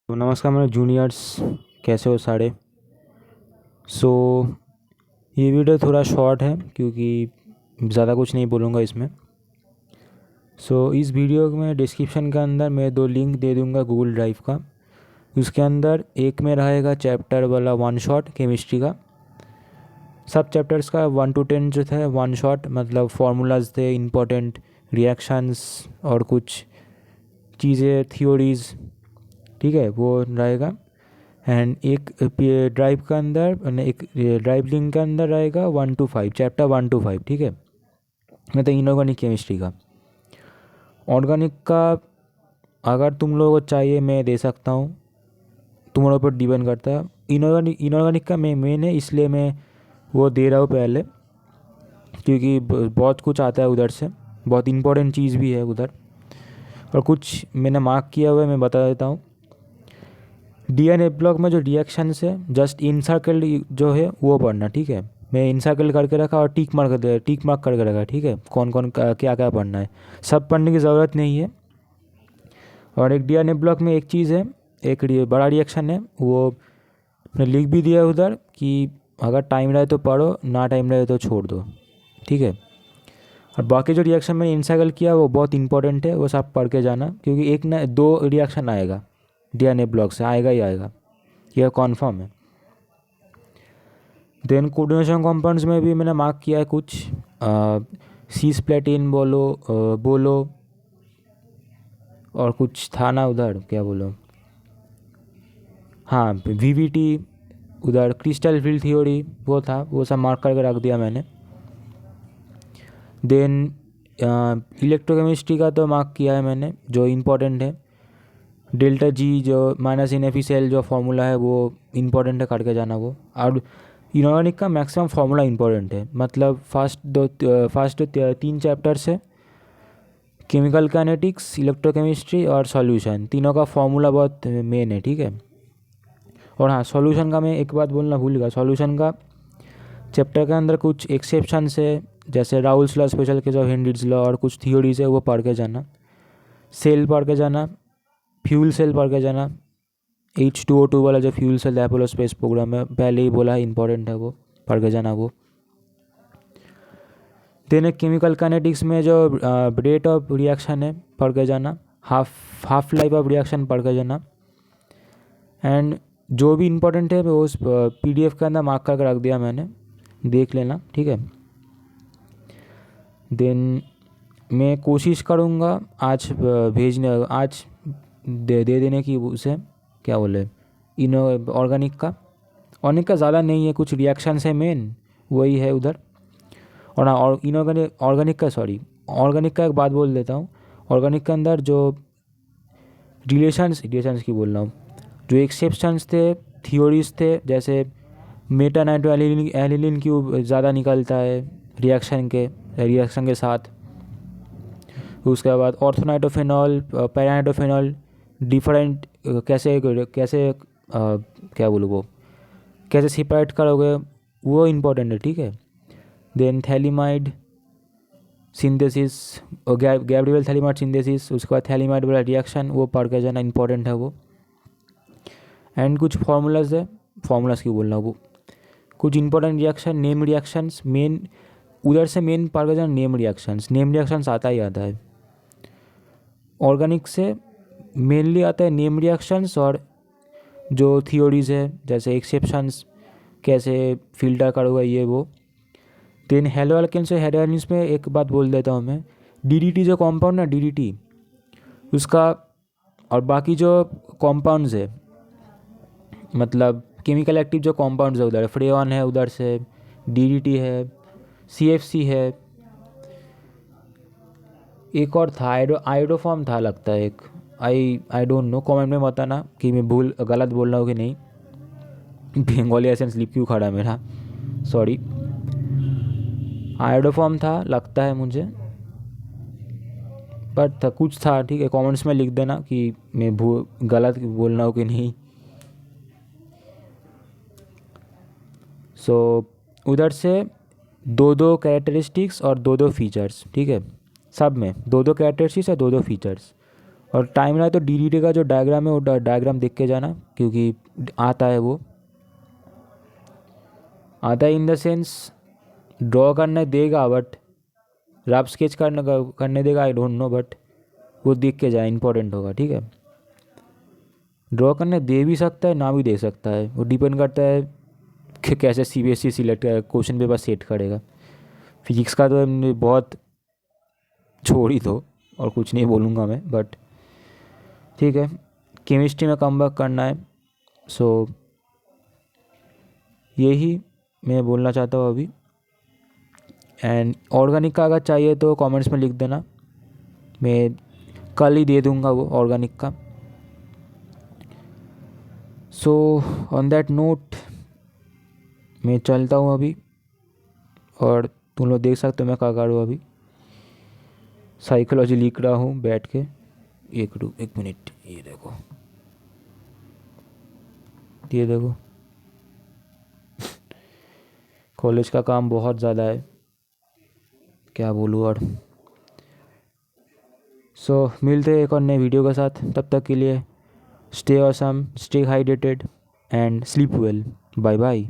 तो नमस्कार मेरे जूनियर्स, कैसे हो सारे। सो ये वीडियो थोड़ा शॉर्ट है क्योंकि ज़्यादा कुछ नहीं बोलूँगा इसमें। इस वीडियो में डिस्क्रिप्शन के अंदर मैं 2 लिंक दे दूँगा गूगल ड्राइव का। उसके अंदर एक में रहेगा चैप्टर वाला 1 शॉट केमिस्ट्री का। सब चैप्टर्स का 1 to 10 जो था 1 शॉट, मतलब फार्मूलाज थे, इम्पोर्टेंट रिएक्शंस और कुछ चीज़ें, थियोरीज, ठीक है, वो रहेगा। एंड एक ड्राइव का अंदर एक ड्राइव लिंक के अंदर रहेगा 1 to 5, चैप्टर 1 to 5, ठीक है, मतलब इनऑर्गेनिक केमिस्ट्री का। ऑर्गेनिक का अगर तुम लोगों को चाहिए मैं दे सकता हूँ, तुम्हारे ऊपर डिपेंड करता है। इनऑर्गेनिक का मैं मेन है, इसलिए मैं वो दे रहा हूँ पहले, क्योंकि बहुत कुछ आता है उधर से, बहुत इंपॉर्टेंट चीज़ भी है उधर, और कुछ मैंने मार्क किया हुआ है, मैं बता देता हूँ। डीएनए ब्लॉक में जो रिएक्शंस है, जस्ट इन सर्कल जो है वो पढ़ना, ठीक है। मैं इन सर्कल करके रखा और टिक मार्क करके रखा, ठीक है। कौन कौन क्या क्या पढ़ना है, सब पढ़ने की ज़रूरत नहीं है। और एक डीएनए ब्लॉक में एक चीज़ है, एक बड़ा रिएक्शन है, वो मैंने लिख भी दिया उधर कि अगर टाइम रहे तो पढ़ो, ना टाइम रहे तो छोड़ दो, ठीक है। और बाकी जो रिएक्शन मैंने इनसाइकल किया वो बहुत इंपॉर्टेंट है, वो सब पढ़ के जाना, क्योंकि एक ना 2 रिएक्शन आएगा डीएनए ब्लॉक से, आएगा ही आएगा, यह कॉन्फर्म है। देन कोऑर्डिनेशन कंपाउंड्स में भी मैंने मार्क किया है कुछ, सीस प्लेटिन बोलो और कुछ था ना उधर, क्या बोलो, हाँ वीवीटी, उधर क्रिस्टल फील्ड थ्योरी वो था, वो सब मार्क करके रख दिया मैंने। देन इलेक्ट्रोकेमिस्ट्री का तो मार्क किया है मैंने, जो इम्पोर्टेंट है। डेल्टा जी जो माइनस NaFeCl जो फार्मूला है वो इम्पोर्टेंट है, करके जाना वो। और इनऑर्गेनिक का मैक्सिमम फार्मूला इंपॉर्टेंट है, मतलब फर्स्ट 3 चैप्टर्स है, केमिकल काइनेटिक्स, इलेक्ट्रोकेमिस्ट्री और सॉल्यूशन, तीनों का फार्मूला बहुत मेन है, ठीक है। और हाँ, सॉल्यूशन का मैं एक बात बोलना भूल गया, सॉल्यूशन का चैप्टर के अंदर कुछ एक्सेप्शंस है, जैसे Raoult's law, special case of Henry's law, और कुछ थियोरीज है, वो पढ़ के जाना। सेल पढ़ के जाना, फ्यूल सेल पढ़ के जाना, H2O2 वाला जो fuel cell Apollo space program है, पहले ही बोला है इंपॉर्टेंट है, वो पढ़ के जाना वो। देन केमिकल काइनेटिक्स में जो रेट ऑफ रिएक्शन है पढ़ के जाना, हाफ लाइफ ऑफ रिएक्शन पढ़ के जाना। एंड जो भी इम्पोर्टेंट है वो उस PDF के अंदर मार्क करके रख दिया मैंने, देख लेना, ठीक है। देन मैं कोशिश करूँगा आज आज दे देने की उसे, क्या बोले, इन ऑर्गेनिक का ज़्यादा नहीं है, कुछ रिएक्शंस है मेन, वही है उधर। और हाँ, और ऑर्गेनिक का एक बात बोल देता हूँ। ऑर्गेनिक के अंदर जो रिलेशंस की बोल रहा हूँ, जो एक्सेप्शंस थे, थियोरीज थे, जैसे मेटा नाइट्रो एलिलिन क्यों ज़्यादा निकलता है रिएक्शन के साथ। उसके बाद ऑर्थोनाइट्रोफेनॉल, पैरानाइट्रोफेनॉल, डिफरेंट कैसे कैसे क्या बोलूँ, वो कैसे सेपरेट करोगे, वो इम्पोर्टेंट है, ठीक है। Then thalidomide synthesis, Gabriel thalidomide synthesis, उसके बाद थैलीमाइड वाला रिएक्शन, वो पढ़ के जाना, इंपॉर्टेंट है वो। एंड कुछ फार्मूलाज है, फार्मूलाज की बोलना, वो कुछ important reaction, name reactions, main उधर से मेन पढ़ के जाना, नेम रिएक्शंस आता ही आता है। ऑर्गेनिक से मेनली आता है नेम रिएक्शंस, और जो थियोरीज है जैसे एक्सेप्शंस, कैसे फिल्टर करोगे, ये वो। देन हेलो एल्केन्स से हेलोएल्केन्स में एक बात बोल देता हूँ मैं, DDT जो कॉम्पाउंड ना, DDT उसका, और बाकी जो कॉम्पाउंड्स है, मतलब केमिकल एक्टिव जो कॉम्पाउंड्स है, उधर फ्रेऑन है, उधर से DDT है, CFC है, एक और था आयोडोफॉर्म था लगता है एक, आई डोंट नो, कमेंट में बताना कि मैं गलत बोल रहा हूँ कि नहीं। बंगाली एसेंस लिप क्यों खड़ा है मेरा, सॉरी। आयोडोफॉर्म था लगता है मुझे, पर था कुछ था, ठीक है। कमेंट्स में लिख देना कि मैं गलत बोल रहा हूँ कि नहीं। उधर से 2 कैरेक्टरिस्टिक्स और 2 फीचर्स, ठीक है, सब में 2 कैरेक्टरिस्टिक्स और 2 फीचर्स। और टाइम लगा तो DDT का जो डायग्राम है वो डायग्राम देख के जाना, क्योंकि आता है, वो आता है इन द सेंस ड्रॉ करने देगा, बट रफ स्केच करने देगा, आई डोंट नो, बट वो देख के जाए, इंपॉर्टेंट होगा, ठीक है। ड्रॉ करने दे भी सकता है, ना भी दे सकता है, वो डिपेंड करता है कि कैसे CBSE select question paper set करेगा। फिजिक्स का तो हमने बहुत छोड़ ही दो, और कुछ नहीं बोलूँगा मैं, बट ठीक है। केमिस्ट्री में कम बैक करना है, सो यही मैं बोलना चाहता हूँ अभी। एंड ऑर्गेनिक का अगर चाहिए तो कमेंट्स में लिख देना, मैं कल ही दे दूँगा वो ऑर्गेनिक का। सो ऑन दैट नोट मैं चलता हूँ अभी, और तुम लोग देख सकते हो मैं क्या कर रहा हूँ अभी, साइकोलॉजी लिख रहा हूँ बैठ के। एक मिनट, ये देखो, ये देखो। कॉलेज का काम बहुत ज़्यादा है, क्या बोलूँ। और सो मिलते हैं एक और नए वीडियो के साथ, तब तक के लिए stay awesome, stay hydrated and sleep well. Bye bye.